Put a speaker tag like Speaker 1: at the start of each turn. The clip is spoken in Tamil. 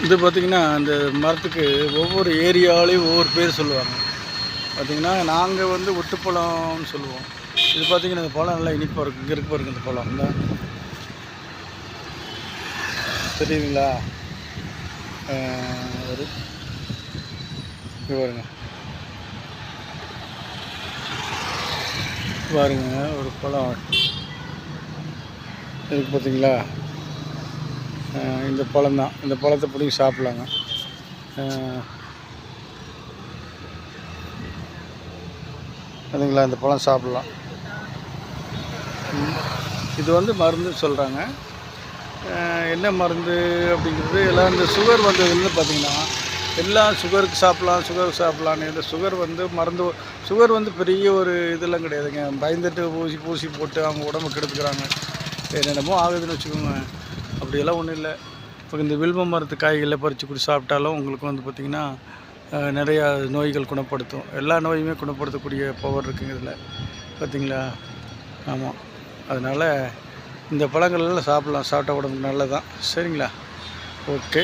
Speaker 1: இது பார்த்திங்கன்னா இந்த மரத்துக்கு ஒவ்வொரு ஏரியாவிலையும் ஒவ்வொரு பேர் சொல்லுவாங்க. பார்த்திங்கன்னா நாங்கள் வந்து ஒட்டுப்பழம்னு சொல்லுவோம். இது பார்த்திங்கன்னா இந்த பழம் நல்லா இனிப்பாக இருக்குது. இங்கே இருக்கு பாருங்க இந்த பழம் இந்த தெரியுதுங்களா? ஒரு பாருங்க பாருங்க ஒரு பழம் இதுக்கு பார்த்தீங்களா? இந்த பழம் தான். இந்த பழத்தை பிடிங்கி சாப்பிட்லாங்க. அதுங்களா இந்த பழம் சாப்பிட்லாம். இது வந்து மருந்துன்னு சொல்கிறாங்க. என்ன மருந்து அப்படிங்கிறது எல்லாம் இந்த சுகர் வந்ததுன்னு பார்த்திங்கன்னா எல்லாம் சுகருக்கு சாப்பிட்லான்னு இந்த சுகர் வந்து மருந்து சுகர் வந்து பெரிய ஒரு இதெல்லாம் கிடையாதுங்க. பயந்துட்டு ஊசி போட்டு அவங்க உடம்பு கெடுத்துக்கிறாங்க. என்னென்னமோ ஆகுதுன்னு வச்சுக்கோங்க. அப்படியெல்லாம் ஒன்றும் இல்லை. இப்போ இந்த வில்வ மரத்து காய்களை பறித்து சாப்பிட்டாலும் உங்களுக்கு வந்து பார்த்திங்கன்னா நிறையா நோய்கள் குணப்படுத்தும். எல்லா நோயுமே குணப்படுத்தக்கூடிய பவர் இருக்குங்க இதில், பார்த்திங்களா? ஆமாம். அதனால் இந்த பழங்கள்லாம் சாப்பிட்லாம். சாப்பிட்டா உடம்புக்கு நல்லது தான். சரிங்களா? ஓகே.